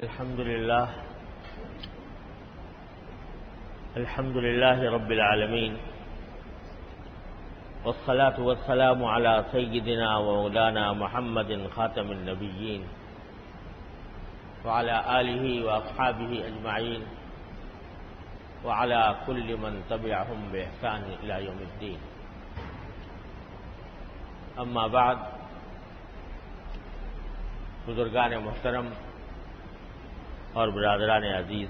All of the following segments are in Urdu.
الحمد لله رب العالمين، والصلاة والسلام على سيدنا ومولانا محمد خاتم النبيين وعلى آله وأصحابه أجمعين وعلى كل من تبعهم بإحسان إلى يوم الدين. أما بعد، بزرگان محترم اور برادران عزیز،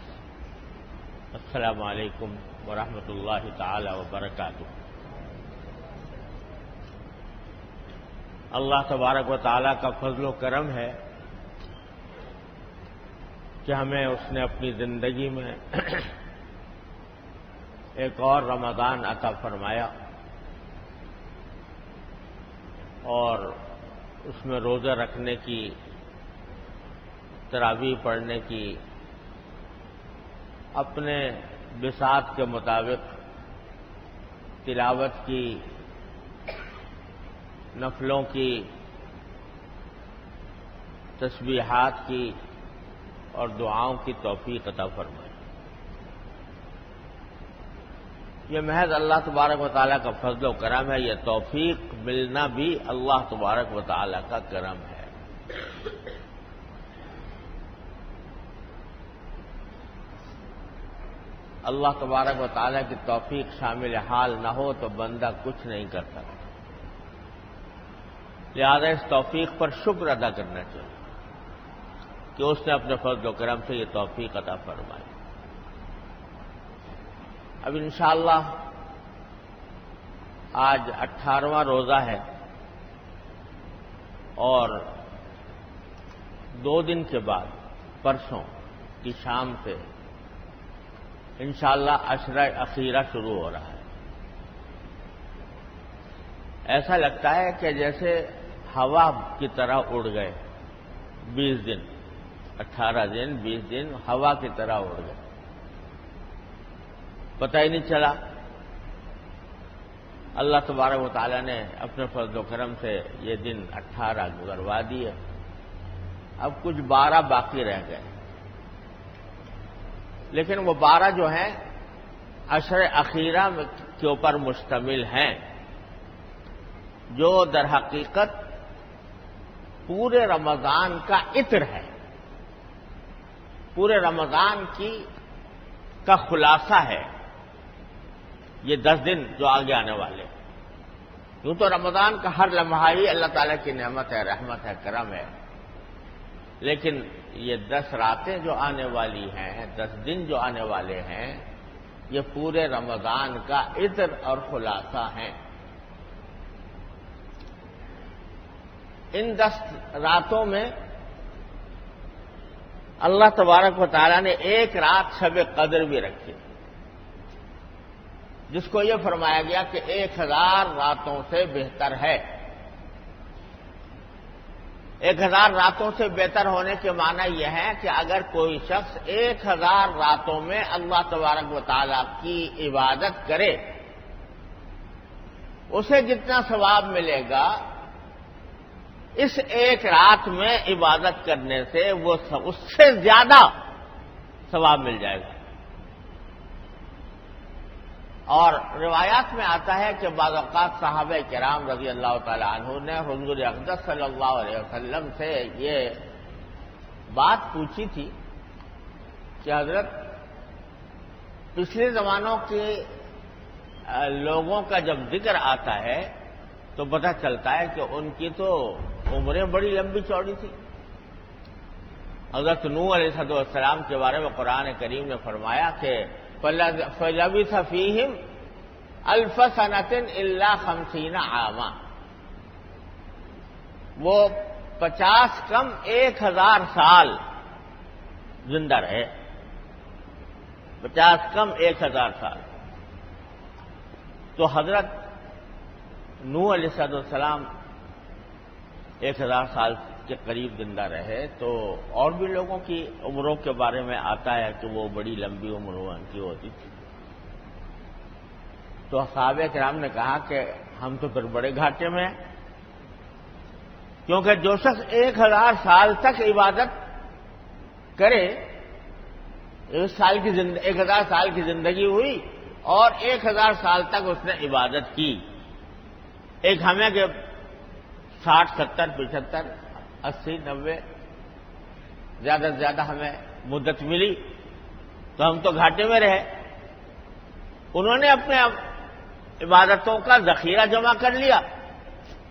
السلام علیکم ورحمۃ اللہ تعالی وبرکاتہ۔ اللہ تبارک و تعالی کا فضل و کرم ہے کہ ہمیں اس نے اپنی زندگی میں ایک اور رمضان عطا فرمایا اور اس میں روزہ رکھنے کی، تراویح پڑھنے کی، اپنے بساط کے مطابق تلاوت کی، نفلوں کی، تسبیحات کی اور دعاؤں کی توفیق عطا فرمائی۔ یہ محض اللہ تبارک و تعالیٰ کا فضل و کرم ہے۔ یہ توفیق ملنا بھی اللہ تبارک و تعالیٰ کا کرم ہے۔ اللہ تبارک و تعالیٰ کی توفیق شامل حال نہ ہو تو بندہ کچھ نہیں کر سکتا، لہذا اس توفیق پر شکر ادا کرنا چاہیے کہ اس نے اپنے فضل و کرم سے یہ توفیق عطا فرمائی۔ اب انشاءاللہ آج 18واں روزہ ہے اور 2 دن کے بعد پرسوں کی شام سے انشاءاللہ عشرہ اخیرہ شروع ہو رہا ہے۔ ایسا لگتا ہے کہ جیسے ہوا کی طرح اڑ گئے 20 دن، 18 دن، 20 دن ہوا کی طرح اڑ گئے، پتہ ہی نہیں چلا۔ اللہ تبارک و تعالیٰ نے اپنے فضل و کرم سے یہ دن 18 گزروا دیے، اب کچھ 12 باقی رہ گئے، لیکن وہ 12 جو ہیں عشر اخیرہ کے اوپر مشتمل ہیں، جو در حقیقت پورے رمضان کا عطر ہے، پورے رمضان کا خلاصہ ہے یہ 10 دن جو آگے آنے والے۔ یوں تو رمضان کا ہر لمحہ ہی اللہ تعالیٰ کی نعمت ہے، رحمت ہے، کرم ہے، لیکن یہ 10 راتیں جو آنے والی ہیں، 10 دن جو آنے والے ہیں، یہ پورے رمضان کا عطر اور خلاصہ ہیں۔ ان 10 راتوں میں اللہ تبارک و تعالیٰ نے ایک رات شب قدر بھی رکھی، جس کو یہ فرمایا گیا کہ 1000 راتوں سے بہتر ہے۔ 1000 راتوں سے بہتر ہونے کے معنی یہ ہے کہ اگر کوئی شخص 1000 راتوں میں اللہ تبارک و تعالیٰ کی عبادت کرے، اسے جتنا ثواب ملے گا اس ایک رات میں عبادت کرنے سے اس سے زیادہ ثواب مل جائے گا۔ اور روایات میں آتا ہے کہ بعض اوقات صحابہ کرام رضی اللہ تعالی عنہ نے حضور اقدس صلی اللہ علیہ وسلم سے یہ بات پوچھی تھی کہ حضرت، پچھلے زمانوں کے لوگوں کا جب ذکر آتا ہے تو پتہ چلتا ہے کہ ان کی تو عمریں بڑی لمبی چوڑی تھی۔ حضرت نوح علیہ السلام کے بارے میں قرآن کریم نے فرمایا کہ فَلَبِثَ فِيهِمْ أَلْفَ سَنَةٍ إِلَّا 50 عَامًا، وہ 50 کم 1000 سال زندہ رہے، 50 کم 1000 سال۔ تو حضرت نوح علیہ السلام 1000 سال کے قریب زندہ رہے، تو اور بھی لوگوں کی عمروں کے بارے میں آتا ہے کہ وہ بڑی لمبی عمر ان کی ہوتی تھی۔ تو صحابہ کرام نے کہا کہ ہم تو پھر بڑے گھاٹے میں ہیں، کیونکہ جو شخص 1000 سال تک عبادت کرے 1000 سال کی زندگی ہوئی اور 1000 سال تک اس نے عبادت کی. ایک ہمیں کہ 60 70 75 80 90 زیادہ سے زیادہ ہمیں مدت ملی تو ہم تو گھاٹے میں رہے. انہوں نے اپنے عبادتوں کا ذخیرہ جمع کر لیا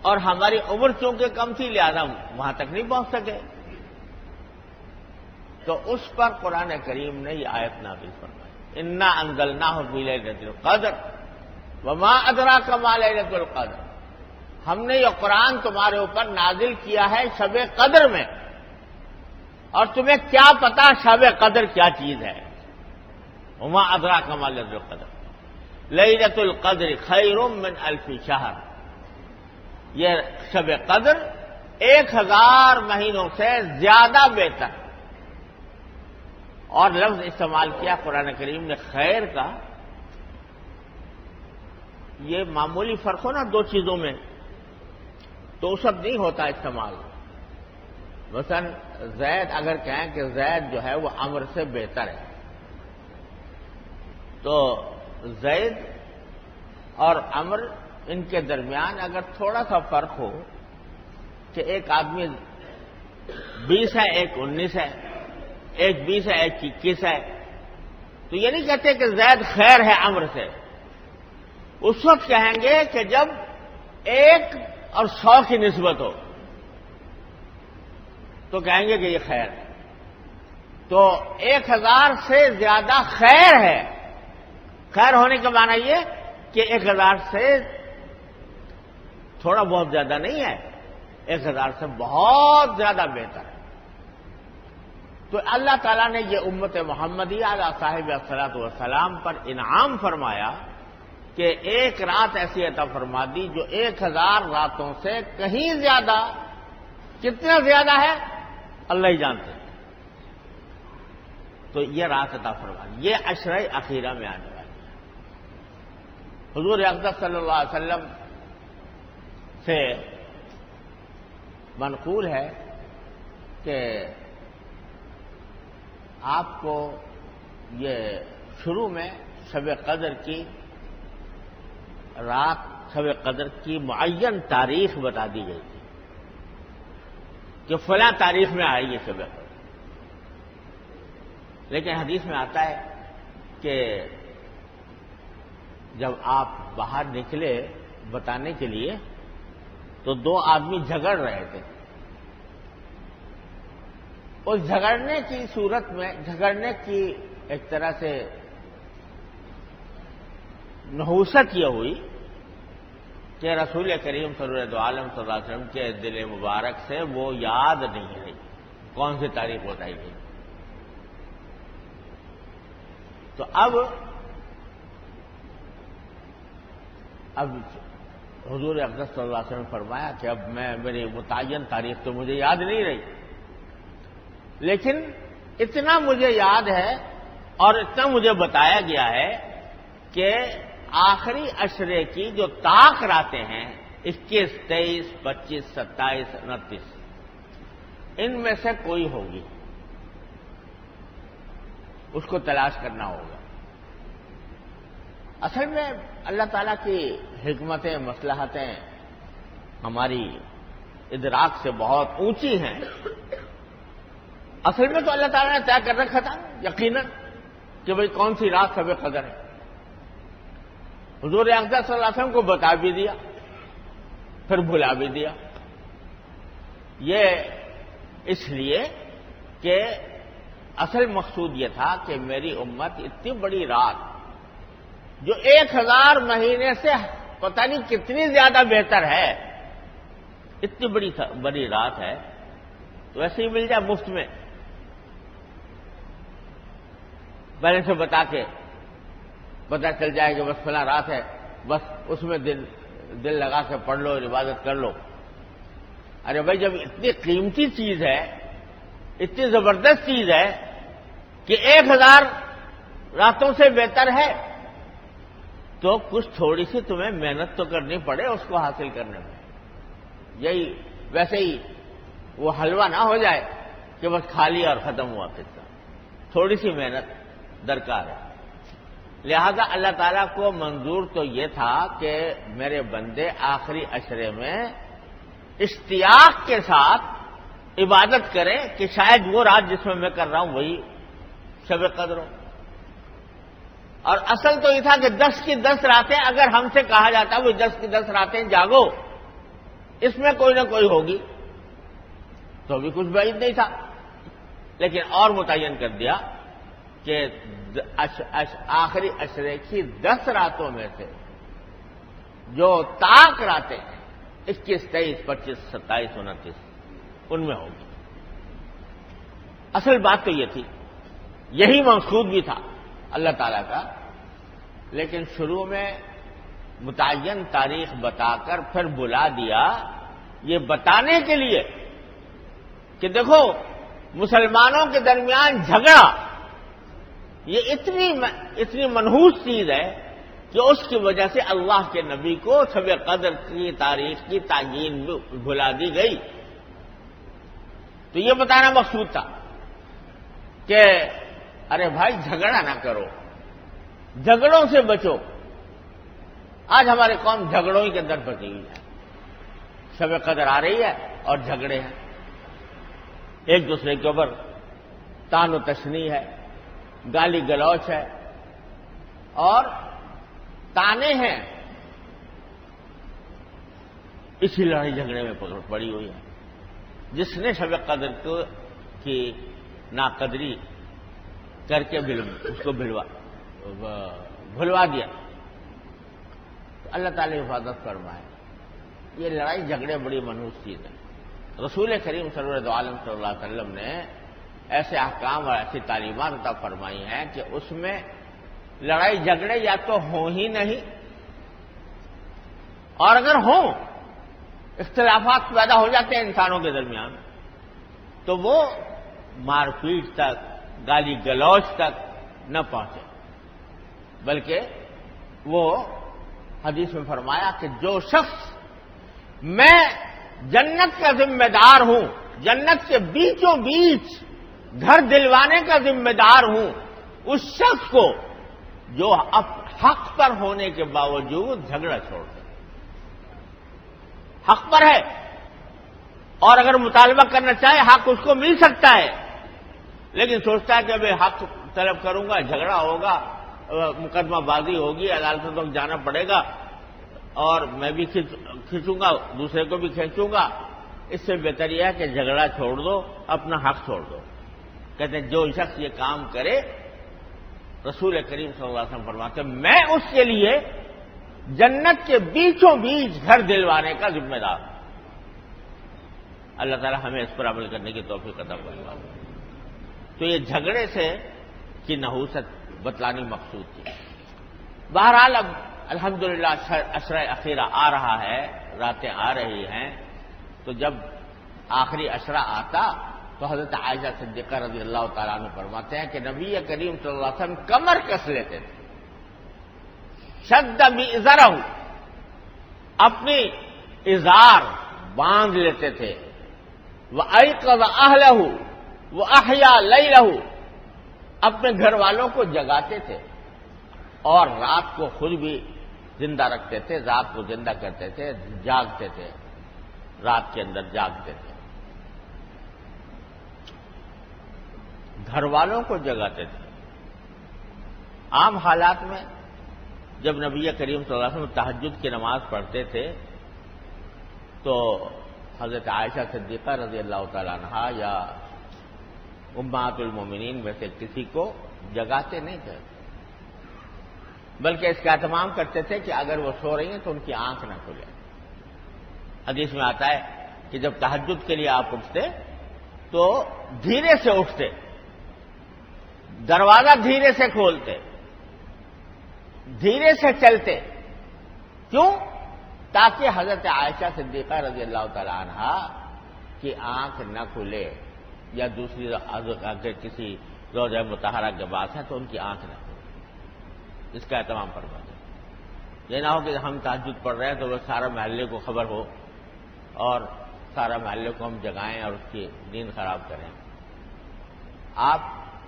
اور ہماری عمر چونکہ کم تھی لہذا وہاں تک نہیں پہنچ سکے. تو اس پر قرآن کریم نے یہ آیت نازل فرمائی انا انزلناہ فی لیلۃ القدر وما ادراک ما لیلۃ القدر. ہم نے یہ قرآن تمہارے اوپر نازل کیا ہے شب قدر میں، اور تمہیں کیا پتا شب قدر کیا چیز ہے. وما ادراک ما لیلۃ القدر لیلۃ القدر خیر من الف شہر. یہ شب قدر 1000 مہینوں سے زیادہ بہتر. اور لفظ استعمال کیا قرآن کریم نے خیر کا. یہ معمولی فرق ہو نا دو چیزوں میں تو اس وقت نہیں ہوتا استعمال. مثلا زید اگر کہیں کہ زید جو ہے وہ عمر سے بہتر ہے تو زید اور عمر ان کے درمیان اگر تھوڑا سا فرق ہو کہ ایک آدمی 20 ہے ایک 19 ہے، ایک 20 ہے ایک 21 ہے، تو یہ نہیں کہتے کہ زید خیر ہے عمر سے. اس وقت کہیں گے کہ جب 1 اور 100 کی نسبت ہو تو کہیں گے کہ یہ خیر ہے. تو 1000 سے زیادہ خیر ہے. خیر ہونے کا معنی یہ کہ 1000 سے تھوڑا بہت زیادہ نہیں ہے، 1000 سے بہت زیادہ بہتر ہے. تو اللہ تعالیٰ نے یہ امت محمدیہ علی صاحب الصلاۃ والسلام پر انعام فرمایا کہ ایک رات ایسی عطا فرما دی جو 1000 راتوں سے کہیں زیادہ. کتنا زیادہ ہے اللہ ہی جانتے ہیں. تو یہ رات عطا فرما دی، یہ عشرہ اخیرہ میں آنے والی ہے. حضور اقدس صلی اللہ علیہ وسلم سے منقول ہے کہ آپ کو یہ شروع میں شب قدر کی رات، شب قدر کی معین تاریخ بتا دی گئی تھی کہ فلاں تاریخ میں آئے گی شب قدر. لیکن حدیث میں آتا ہے کہ جب آپ باہر نکلے بتانے کے لیے تو 2 آدمی جھگڑ رہے تھے. اس جھگڑنے کی صورت میں جھگڑنے کی ایک طرح سے نحوست یہ ہوئی کہ رسول کریم صلی اللہ علیہ وسلم کے دل مبارک سے وہ یاد نہیں رہی کون سی تاریخ بتائی گئی. تو اب حضور اقدس صلی اللہ علیہ وسلم نے فرمایا کہ اب میری متعین تاریخ تو مجھے یاد نہیں رہی، لیکن اتنا مجھے یاد ہے اور اتنا مجھے بتایا گیا ہے کہ آخری عشرے کی جو طاق راتیں ہیں 21 23 25 27 29 ان میں سے کوئی ہوگی، اس کو تلاش کرنا ہوگا. اصل میں اللہ تعالیٰ کی حکمتیں مصلحتیں ہماری ادراک سے بہت اونچی ہیں. اصل میں تو اللہ تعالیٰ نے طے کر رکھا تھا یقیناً کہ بھئی کون سی رات شب قدر ہے. حضور اقدس صلی اللہ علیہ وسلم کو بتا بھی دیا پھر بھلا بھی دیا. یہ اس لیے کہ اصل مقصود یہ تھا کہ میری امت اتنی بڑی رات جو 1000 مہینے سے پتہ نہیں کتنی زیادہ بہتر ہے، اتنی بڑی رات ہے تو ایسے ہی مل جائے مفت میں، پہلے سے بتا کے پتہ چل جائے کہ بس فلاں رات ہے، بس اس میں دل لگا کے پڑھ لو، عبادت کر لو. ارے بھائی جب اتنی قیمتی چیز ہے، اتنی زبردست چیز ہے کہ 1000 راتوں سے بہتر ہے تو کچھ تھوڑی سی تمہیں محنت تو کرنی پڑے اس کو حاصل کرنے میں. یہی ویسے ہی وہ حلوہ نہ ہو جائے کہ بس کھا لیا اور ختم ہوا قصہ. تھوڑی سی محنت درکار ہے. لہذا اللہ تعالیٰ کو منظور تو یہ تھا کہ میرے بندے آخری عشرے میں اشتیاق کے ساتھ عبادت کریں کہ شاید وہ رات جس میں کر رہا ہوں وہی شب قدر ہو. اور اصل تو یہ تھا کہ 10 کی 10 راتیں اگر ہم سے کہا جاتا وہ 10 کی 10 راتیں جاگو، اس میں کوئی نہ کوئی ہوگی، تو بھی کچھ بعید نہیں تھا. لیکن اور متعین کر دیا کہ آخری عشرے کی 10 راتوں میں سے جو طاق راتیں ہیں 21، 23، 25، 27، 29 ان میں ہوگی. اصل بات تو یہ تھی، یہی مقصود بھی تھا اللہ تعالیٰ کا. لیکن شروع میں متعین تاریخ بتا کر پھر بلا دیا یہ بتانے کے لیے کہ دیکھو مسلمانوں کے درمیان جھگڑا یہ اتنی منحوس چیز ہے کہ اس کی وجہ سے اللہ کے نبی کو شب قدر کی تاریخ کی تعیین بھلا دی گئی. تو یہ بتانا مقصود تھا کہ ارے بھائی جھگڑا نہ کرو، جھگڑوں سے بچو. آج ہماری قوم جھگڑوں ہی کے اندر پھنسی ہوئی ہے. شب قدر آ رہی ہے اور جھگڑے ہیں، ایک دوسرے کے اوپر تان و تشنیع ہے، گالی گلوچ ہے اور تانے ہیں. اسی لڑائی جھگڑے میں پڑی ہوئی ہے. جس نے شب قدر کی ناقدری کر کے اس کو بھلوا دیا تو اللہ تعالی حفاظت فرمائے. یہ لڑائی جھگڑے بڑی منحوس چیز ہے. رسول کریم سرور عالم صلی اللہ علیہ وسلم نے ایسے احکام اور ایسی تعلیمات عطا فرمائی ہیں کہ اس میں لڑائی جھگڑے یا تو ہوں ہی نہیں، اور اگر ہوں اختلافات پیدا ہو جاتے ہیں انسانوں کے درمیان تو وہ مار پیٹ تک، گالی گلوچ تک نہ پہنچے، بلکہ وہ حدیث میں فرمایا کہ جو شخص میں جنت کا ذمہ دار ہوں، جنت کے بیچوں بیچ گھر دلوانے کا ذمہ دار ہوں، اس شخص کو جو حق پر ہونے کے باوجود جھگڑا چھوڑ دے. حق پر ہے اور اگر مطالبہ کرنا چاہے حق اس کو مل سکتا ہے، لیکن سوچتا ہے کہ میں حق طلب کروں گا جھگڑا ہوگا، مقدمہ بازی ہوگی، عدالتوں تک جانا پڑے گا اور میں بھی کھینچوں گا، دوسرے کو بھی کھینچوں گا. اس سے بہتر یہ ہے کہ جھگڑا چھوڑ دو، اپنا حق چھوڑ دو. کہتے ہیں جو شخص یہ کام کرے رسول کریم صلی اللہ علیہ وسلم فرماتے ہیں میں اس کے لیے جنت کے بیچوں بیچ گھر دلوانے کا ذمہ دار ہوں. اللہ تعالی ہمیں اس پر عمل کرنے کی توفیق عطا فرمائے. تو یہ جھگڑے سے کی نحوست بتلانی مقصود تھی. بہرحال اب الحمدللہ عشرہ اخیرہ آ رہا ہے، راتیں آ رہی ہیں، تو جب آخری عشرہ آتا تو حضرت عائشہ صدیقہ رضی اللہ تعالیٰ عنہ فرماتے ہیں کہ نبی کریم صلی اللہ علیہ وسلم کمر کس لیتے تھے، شد بِإِزَرَهُ، اپنی ازار باندھ لیتے تھے، وَأَيْقَظَ أَهْلَهُ وَأَحْيَا لَيْلَهُ، اپنے گھر والوں کو جگاتے تھے اور رات کو خود بھی زندہ رکھتے تھے، رات کو زندہ کرتے تھے، جاگتے تھے، رات کے اندر جاگتے تھے، گھر والوں کو جگاتے تھے. عام حالات میں جب نبی کریم صلی اللہ علیہ وسلم تہجد کی نماز پڑھتے تھے تو حضرت عائشہ صدیقہ رضی اللہ تعالیٰ عنہا یا امہات المومنین میں سے کسی کو جگاتے نہیں تھے، بلکہ اس کا اہتمام کرتے تھے کہ اگر وہ سو رہی ہیں تو ان کی آنکھ نہ کھلے. حدیث میں آتا ہے کہ جب تہجد کے لیے آپ اٹھتے تو دھیرے سے اٹھتے، دروازہ دھیرے سے کھولتے، دھیرے سے چلتے. کیوں؟ تاکہ حضرت عائشہ صدیقہ رضی اللہ تعالی عنہا کی آنکھ نہ کھلے، یا دوسری اگر کسی روضہ مطہرہ کے بعد ہے تو ان کی آنکھ نہ کھلے. اس کا اہتمام فرماتے ہیں. یہ نہ ہو کہ ہم تہجد پڑھ رہے ہیں تو وہ سارا محلے کو خبر ہو اور سارا محلے کو ہم جگائیں اور اس کی نیند خراب کریں. آپ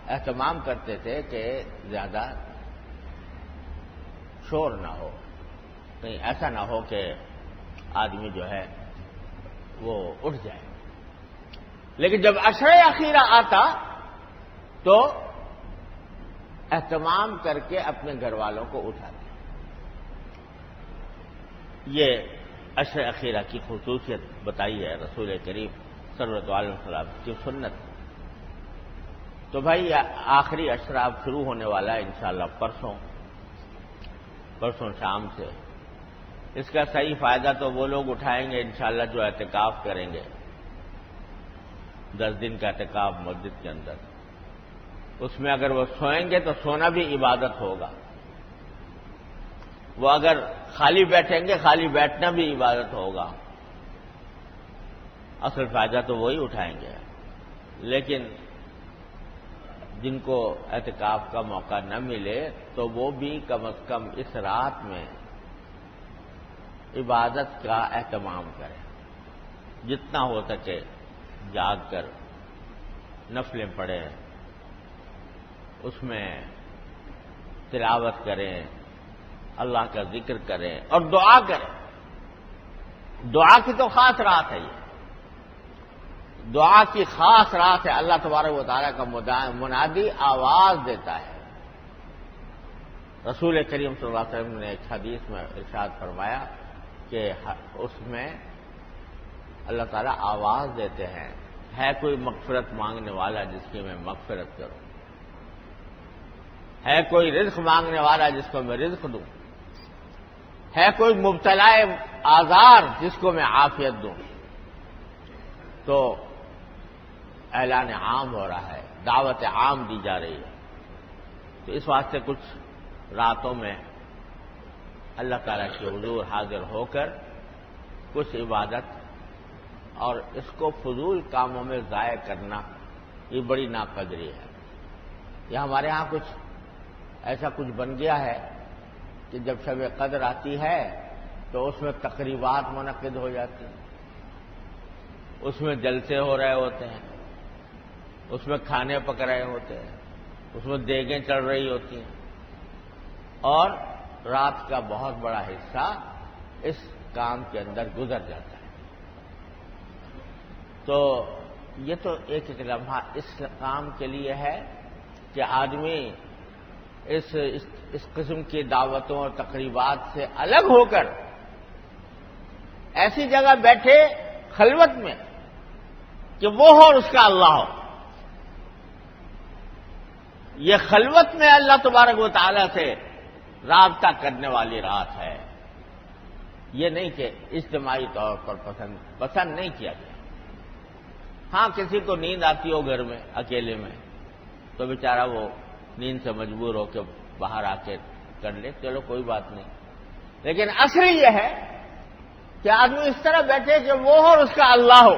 اہتمام کرتے تھے کہ زیادہ شور نہ ہو، کہیں ایسا نہ ہو کہ آدمی جو ہے وہ اٹھ جائے، لیکن جب عشر اخیرہ آتا تو اہتمام کر کے اپنے گھر والوں کو اٹھاتے۔ یہ عشر اخیرہ کی خصوصیت بتائی ہے رسول کریم صلی اللہ علیہ وسلم کی سنت۔ تو بھائی آخری عشر اب شروع ہونے والا ہے انشاءاللہ پرسوں شام سے۔ اس کا صحیح فائدہ تو وہ لوگ اٹھائیں گے انشاءاللہ جو اعتکاف کریں گے، 10 دن کا اعتکاف مسجد کے اندر۔ اس میں اگر وہ سوئیں گے تو سونا بھی عبادت ہوگا، وہ اگر خالی بیٹھیں گے خالی بیٹھنا بھی عبادت ہوگا۔ اصل فائدہ تو وہی اٹھائیں گے، لیکن جن کو اعتکاف کا موقع نہ ملے تو وہ بھی کم از کم اس رات میں عبادت کا اہتمام کریں، جتنا ہو سکے جاگ کر نفلیں پڑھیں، اس میں تلاوت کریں، اللہ کا ذکر کریں اور دعا کریں۔ دعا کی تو خاص رات ہے، یہ دعا کی خاص رات ہے۔ اللہ تبارک و تعالیٰ کا منادی آواز دیتا ہے۔ رسول کریم صلی اللہ علیہ وسلم نے ایک حدیث میں ارشاد فرمایا کہ اس میں اللہ تعالیٰ آواز دیتے ہیں، ہے کوئی مغفرت مانگنے والا جس کی میں مغفرت کروں، ہے کوئی رزق مانگنے والا جس کو میں رزق دوں، ہے کوئی مبتلا آزار جس کو میں عافیت دوں۔ تو اعلان عام ہو رہا ہے، دعوت عام دی جا رہی ہے۔ تو اس واسطے کچھ راتوں میں اللہ تعالیٰ کے حضور حاضر ہو کر کچھ عبادت، اور اس کو فضول کاموں میں ضائع کرنا یہ بڑی ناقدری ہے۔ یہ ہمارے ہاں کچھ ایسا کچھ بن گیا ہے کہ جب شب قدر آتی ہے تو اس میں تقریبات منعقد ہو جاتی ہیں، اس میں جلسے ہو رہے ہوتے ہیں، اس میں کھانے پک رہے ہوتے ہیں، اس میں دیگیں چڑھ رہی ہوتی ہیں، اور رات کا بہت بڑا حصہ اس کام کے اندر گزر جاتا ہے۔ تو یہ تو ایک لمحہ اس کام کے لیے ہے کہ آدمی اس قسم کی دعوتوں اور تقریبات سے الگ ہو کر ایسی جگہ بیٹھے خلوت میں کہ وہ ہو اور اس کا اللہ ہو۔ یہ خلوت میں اللہ تبارک و تعالیٰ سے رابطہ کرنے والی رات ہے، یہ نہیں کہ اجتماعی طور پر پسند نہیں کیا گیا۔ ہاں کسی کو نیند آتی ہو گھر میں اکیلے میں تو بیچارہ وہ نیند سے مجبور ہو کے باہر آ کے کر لے، چلو کوئی بات نہیں، لیکن اصل یہ ہے کہ آدمی اس طرح بیٹھے کہ وہ ہو اور اس کا اللہ ہو،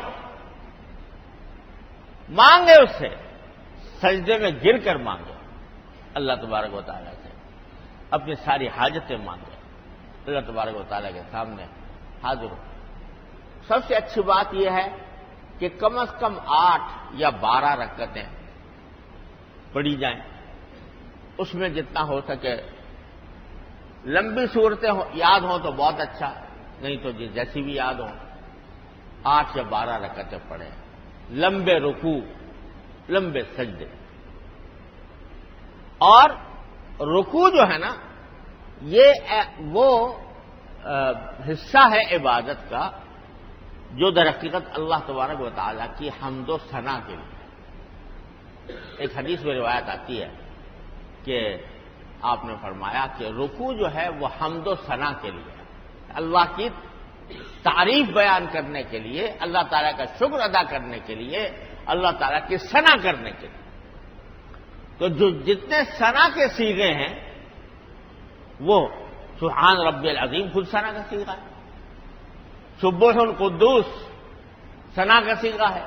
مانگے اس سے، سجدے میں گر کر مانگے اللہ تبارک و تعالیٰ سے، اپنی ساری حاجتیں مانگے، اللہ تبارک و تعالیٰ کے سامنے حاضر ہو۔ سب سے اچھی بات یہ ہے کہ کم از کم 8 یا 12 رکعتیں پڑھی جائیں، اس میں جتنا ہو سکے لمبی صورتیں یاد ہوں تو بہت اچھا، نہیں تو جیسی بھی یاد ہوں 8 یا 12 رکعتیں پڑھیں، لمبے رکوع، لمبے سجدے۔ اور رکوع جو ہے نا یہ وہ حصہ ہے عبادت کا جو در حقیقت اللہ تبارک و تعالیٰ کی حمد و ثنا کے لیے۔ ایک حدیث میں روایت آتی ہے کہ آپ نے فرمایا کہ رکوع جو ہے وہ حمد و ثنا کے لیے، اللہ کی تعریف بیان کرنے کے لیے، اللہ تعالیٰ کا شکر ادا کرنے کے لیے، اللہ تعالیٰ کی ثنا کرنے کے لیے۔ تو جو جتنے ثنا کے صیغے ہیں وہ سبحان ربی العظیم خود ثنا کا صیغہ ہے، سبوح القدوس ثنا کا صیغہ ہے،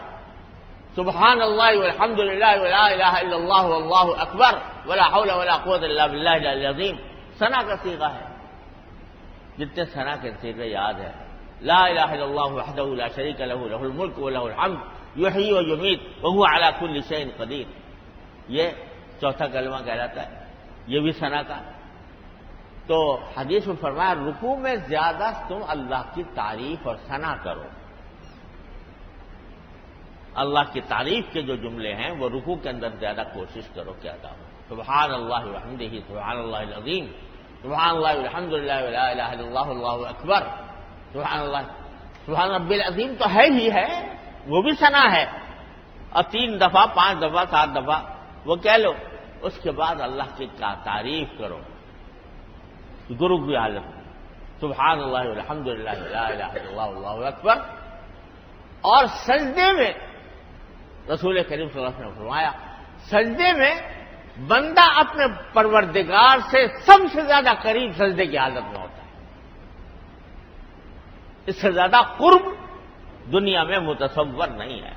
سبحان اللہ والحمد للہ ولا الہ الا اللہ واللہ اکبر ولا حول ولا قوت الا باللہ العلی العظیم ثنا کا صیغہ ہے۔ جتنے ثنا کے صیغے یاد ہیں، لا الہ الا اللہ وحدہ لا شریک لہ لہ الملک ولہ الحمد یحیی و یمیت وہو علی کل شیء قدیر، یہ چوتھا کلمہ کہلاتا ہے، یہ بھی ثنا کا۔ تو حدیث میں فرمایا رکوع میں زیادہ تم اللہ کی تعریف اور ثنا کرو۔ اللہ کی تعریف کے جو جملے ہیں وہ رکوع کے اندر زیادہ کوشش کرو کہ ادا ہو۔ سبحان اللہ وبحمدہ، سبحان اللہ العظیم، سبحان اللہ الحمدللہ ولا الہ الا اللہ، اللہ اکبر، سبحان اللہ، سبحان ربی العظیم تو ہے ہی ہے، وہ بھی ثنا ہے، اور 3 دفعہ 5 دفعہ 7 دفعہ وہ کہہ لو۔ اس کے بعد اللہ کی تعریف کرو گرو کی حالت میں، سبحان اللہ الحمدللہ لا الہ الا اللہ، اللہ اکبر۔ اور سجدے میں رسول کریم صلی اللہ علیہ وسلم نے فرمایا سجدے میں بندہ اپنے پروردگار سے سب سے زیادہ قریب سجدے کی حالت میں ہوتا ہے۔ اس سے زیادہ قرب دنیا میں متصور نہیں ہے۔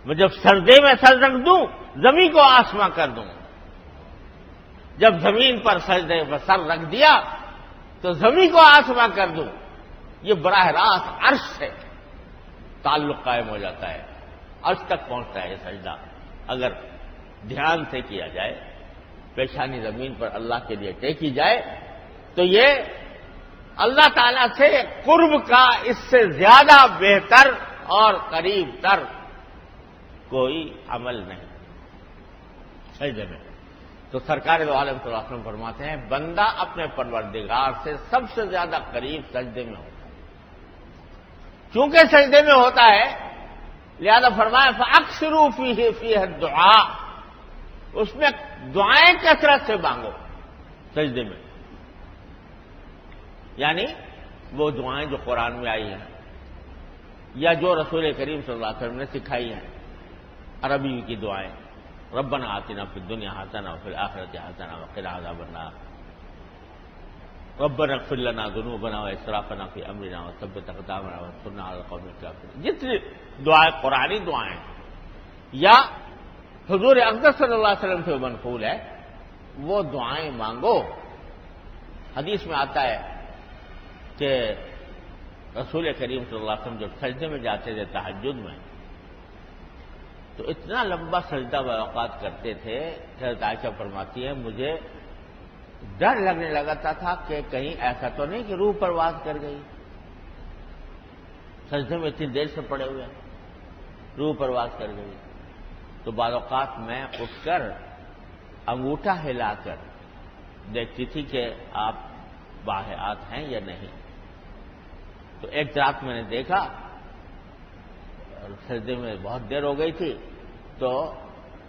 میں جب سجدے میں سر رکھ دوں زمین کو آسماں کر دوں، جب زمین پر سجدے پر سر رکھ دیا تو زمین کو آسماں کر دوں، یہ براہ راست عرش سے تعلق قائم ہو جاتا ہے، عرش تک پہنچتا ہے یہ سجدہ اگر دھیان سے کیا جائے، پیشانی زمین پر اللہ کے لیے ٹیکی جائے تو یہ اللہ تعالیٰ سے قرب کا اس سے زیادہ بہتر اور قریب تر کوئی عمل نہیں سجدے میں۔ تو سرکار دو عالم صلی اللہ علیہ وسلم فرماتے ہیں بندہ اپنے پروردگار سے سب سے زیادہ قریب سجدے میں ہوتا ہے۔ چونکہ سجدے میں ہوتا ہے لہذا فرمایا فَأَكْثِرُوا فِيهِ الدُّعَاء، اس میں دعائیں کثرت سے مانگو سجدے میں، یعنی وہ دعائیں جو قرآن میں آئی ہیں یا جو رسول کریم صلی اللہ علیہ وسلم نے سکھائی ہیں، عربی کی دعائیں، ربنا آتنا فی الدنیا حسنہ وفی الآخرۃ حسنہ وقنا عذاب النار، ربنا اغفر لنا ذنوبنا واسرافنا فی امرنا وثبت اقدامنا وانصرنا علی القوم الکافرین، جتنی دعائیں قرآنی دعائیں یا حضور اقدس صلی اللہ علیہ وسلم سے منقول ہے وہ دعائیں مانگو۔ حدیث میں آتا ہے کہ رسول کریم صلی اللہ علیہ وسلم جب سجدے میں جاتے تھے تہجد میں تو اتنا لمبا سجدہ اوقات کرتے تھے، حضرت عائشہ فرماتی ہے مجھے ڈر لگنے لگتا تھا کہ کہیں ایسا تو نہیں کہ روح پرواز کر گئی، سجدے میں اتنی دیر سے پڑے ہوئے روح پرواز کر گئی۔ تو بعض اوقات میں اٹھ کر انگوٹھا ہلا کر دیکھتی تھی کہ آپ باحیات ہیں یا نہیں۔ تو ایک رات میں نے دیکھا سجدے میں بہت دیر ہو گئی تھی تو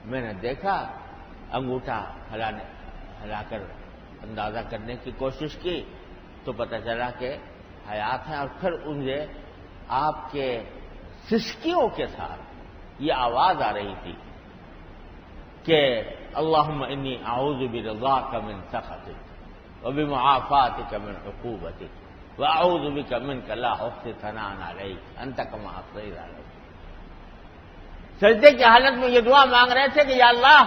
میں نے دیکھا انگوٹھا ہلا کر اندازہ کرنے کی کوشش کی تو پتہ چلا کہ حیات ہیں، اور پھر انہیں آپ کے سسکیوں کے ساتھ یہ آواز آ رہی تھی کہ اللہم انی اعوذ برضاک من سخطک وبمعافاتک من عقوبتک واعوذ بک منک لا احصی ثناء علیک انت کما اثنیت علیک۔ سجدے کی حالت میں یہ دعا مانگ رہے تھے کہ یا اللہ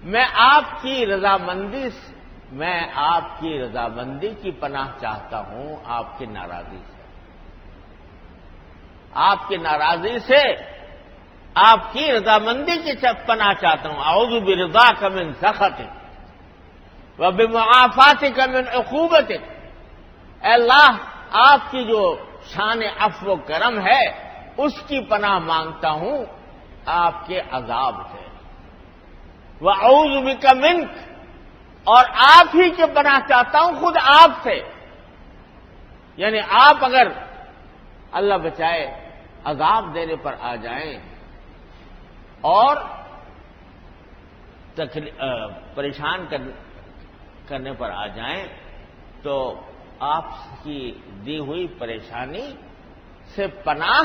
میں آپ کی رضامندی کی پناہ چاہتا ہوں، آپ کی ناراضی سے، آپ کی ناراضی سے آپ کی رضامندی کی پناہ چاہتا ہوں، اعوذ برضاک من سخطک وبمعافاتک من عقوبتک۔ اے اللہ آپ کی جو شان عفو و کرم ہے اس کی پناہ مانگتا ہوں آپ کے عذاب سے، وَأَعُوذُ بِكَ مِنْكَ، اور آپ ہی کے پناہ چاہتا ہوں خود آپ سے، یعنی آپ اگر اللہ بچائے عذاب دینے پر آ جائیں اور پریشان کرنے پر آ جائیں تو آپ کی دی ہوئی پریشانی سے پناہ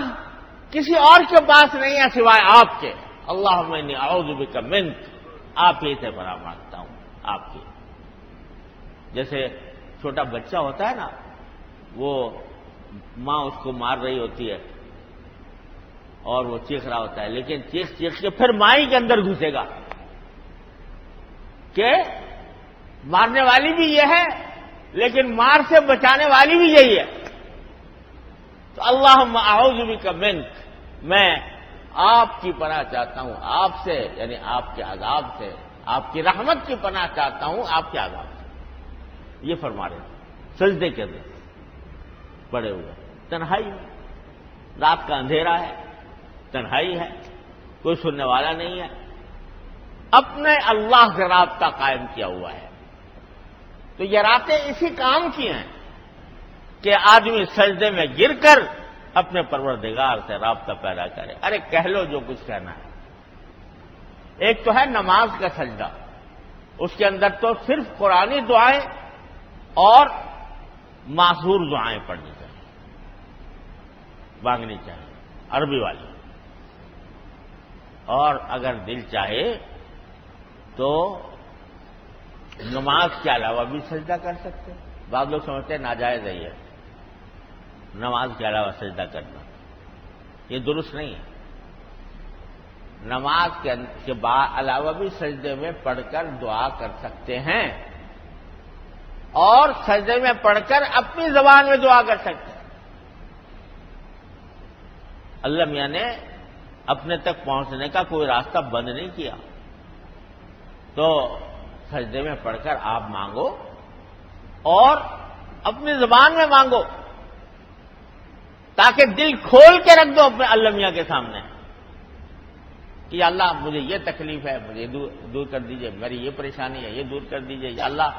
کسی اور کے پاس نہیں ہے سوائے آپ کے۔ اللہم انی اعوذ بک منک، آپ ہی سے پناہ مانگتا ہوں آپ کی۔ جیسے چھوٹا بچہ ہوتا ہے نا، وہ ماں اس کو مار رہی ہوتی ہے اور وہ چیخ رہا ہوتا ہے، لیکن چیخ کے پھر ماں ہی کے اندر گھسے گا کہ مارنے والی بھی یہ ہے لیکن مار سے بچانے والی بھی یہی ہے۔ تو اللہم اعوذ بک منک، میں آپ کی پناہ چاہتا ہوں آپ سے، یعنی آپ کے عذاب سے، آپ کی رحمت کی پناہ چاہتا ہوں آپ کے عذاب سے، یہ فرما رہے تھے سجدے کے اندر پڑے ہوئے، تنہائی میں، رات کا اندھیرا ہے، تنہائی ہے، کوئی سننے والا نہیں ہے، اپنے اللہ سے رابطہ قائم کیا ہوا ہے۔ تو یہ راتیں اسی کام کی ہیں کہ آدمی سجدے میں گر کر اپنے پروردگار سے رابطہ پیدا کرے۔ ارے کہہ لو جو کچھ کہنا ہے۔ ایک تو ہے نماز کا سجدہ، اس کے اندر تو صرف قرآنی دعائیں اور معذور دعائیں پڑھنی چاہیے، مانگنی چاہیے، عربی والی، اور اگر دل چاہے تو نماز کے علاوہ بھی سجدہ کر سکتے ہیں۔ بعض لوگ سمجھتے ہیں ناجائز ہے یہ نماز کے علاوہ سجدہ کرنا، یہ درست نہیں ہے۔ نماز کے علاوہ بھی سجدے میں پڑھ کر دعا کر سکتے ہیں، اور سجدے میں پڑھ کر اپنی زبان میں دعا کر سکتے ہیں۔ اللہ میاں نے اپنے تک پہنچنے کا کوئی راستہ بند نہیں کیا، تو سجدے میں پڑھ کر آپ مانگو اور اپنی زبان میں مانگو، تاکہ دل کھول کے رکھ دو اپنے اللہ میاں کے سامنے کہ یا اللہ مجھے یہ تکلیف ہے، مجھے دور کر دیجئے، میری یہ پریشانی ہے، یہ دور کر دیجئے، یا اللہ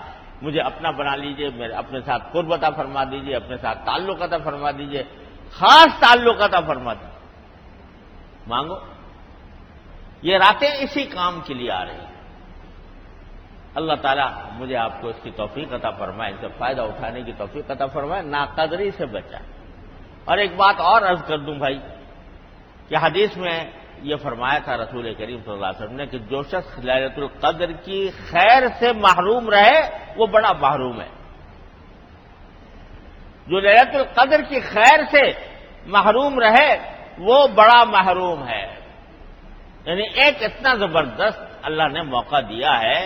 مجھے اپنا بنا لیجئے، میرے اپنے ساتھ قرب عطا فرما دیجئے، اپنے ساتھ تعلق عطا فرما دیجئے، خاص تعلق عطا فرما دیجئے۔ مانگو، یہ راتیں اسی کام کے لیے آ رہی ہیں۔ اللہ تعالیٰ مجھے آپ کو اس کی توفیق عطا فرمائے، ان سے فائدہ اٹھانے کی توفیق عطا فرمائے، ناقدری سے بچائے۔ اور ایک بات اور عرض کر دوں بھائی کہ حدیث میں یہ فرمایا تھا رسول کریم صلی اللہ علیہ وسلم نے کہ جو شخص لیلۃ القدر کی خیر سے محروم رہے وہ بڑا محروم ہے۔ جو لیلۃ القدر کی خیر سے محروم رہے وہ بڑا محروم ہے۔ یعنی ایک اتنا زبردست اللہ نے موقع دیا ہے،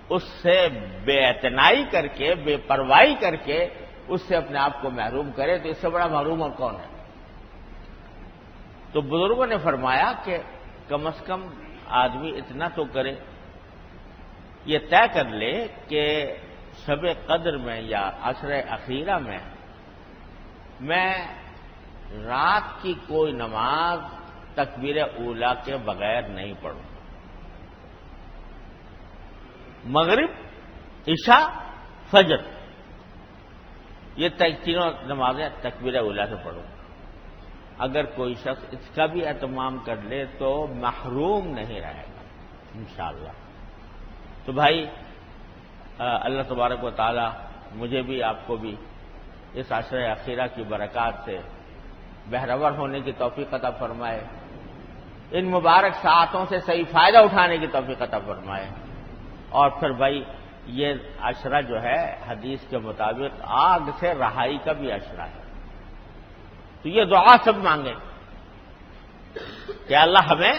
اس سے بے اعتنائی کر کے، بے پرواہی کر کے اس سے اپنے آپ کو محروم کرے تو اس سے بڑا محروم اور کون ہے؟ تو بزرگوں نے فرمایا کہ کم از کم آدمی اتنا تو کرے، یہ طے کر لے کہ شب قدر میں یا عشر اخیرہ میں رات کی کوئی نماز تکبیر اولیٰ کے بغیر نہیں پڑھوں، مغرب، عشاء، فجر، یہ تینوں نمازیں تکبیر اولیٰ سے پڑھوں۔ اگر کوئی شخص اس کا بھی اہتمام کر لے تو محروم نہیں رہے گا انشاءاللہ۔ تو بھائی اللہ تبارک و تعالی مجھے بھی آپ کو بھی اس عشر اخیرہ کی برکات سے بہرور ہونے کی توفیق عطا فرمائے، ان مبارک ساعتوں سے صحیح فائدہ اٹھانے کی توفیق عطا فرمائے۔ اور پھر بھائی یہ عشرہ جو ہے حدیث کے مطابق آگ سے رہائی کا بھی عشرہ ہے، تو یہ دعا سب مانگیں کہ اللہ ہمیں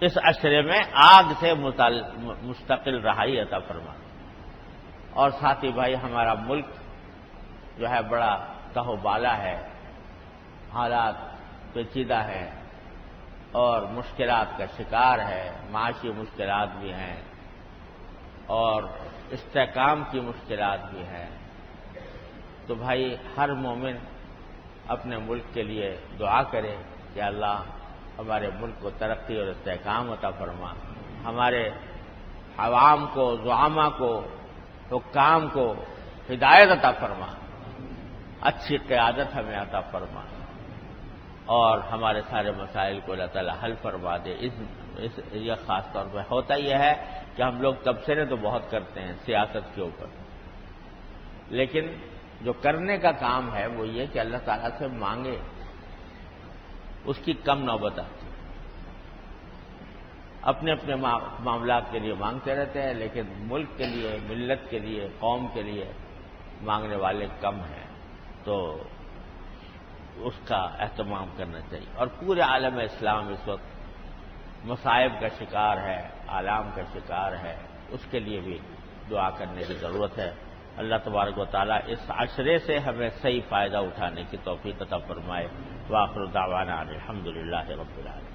اس عشرے میں آگ سے مستقل رہائی عطا فرما۔ اور ساتھ ہی بھائی ہمارا ملک جو ہے بڑا تہو بالا ہے، حالات پیچیدہ ہے اور مشکلات کا شکار ہے، معاشی مشکلات بھی ہیں اور استحکام کی مشکلات بھی ہیں۔ تو بھائی ہر مومن اپنے ملک کے لیے دعا کرے کہ اللہ ہمارے ملک کو ترقی اور استحکام عطا فرما، ہمارے عوام کو، زعماء کو، حکام کو ہدایت عطا فرما، اچھی قیادت ہمیں عطا فرما، اور ہمارے سارے مسائل کو اللہ تعالیٰ حل فرما دے۔ یہ خاص طور پہ ہوتا یہ ہے کہ ہم لوگ تبصرے تو بہت کرتے ہیں سیاست کے اوپر، لیکن جو کرنے کا کام ہے وہ یہ کہ اللہ تعالیٰ سے مانگے، اس کی کم نوبت آتی ہے۔ اپنے اپنے معاملات کے لیے مانگتے رہتے ہیں، لیکن ملک کے لیے، ملت کے لیے، قوم کے لیے مانگنے والے کم ہیں، تو اس کا اہتمام کرنا چاہیے۔ اور پورے عالم اسلام اس وقت مصائب کا شکار ہے، آلام کا شکار ہے، اس کے لیے بھی دعا کرنے کی ضرورت ہے۔ اللہ تبارک و تعالیٰ اس عشرے سے ہمیں صحیح فائدہ اٹھانے کی توفیق عطا فرمائے۔ وآخر دعوانا الحمدللہ رب العالمین۔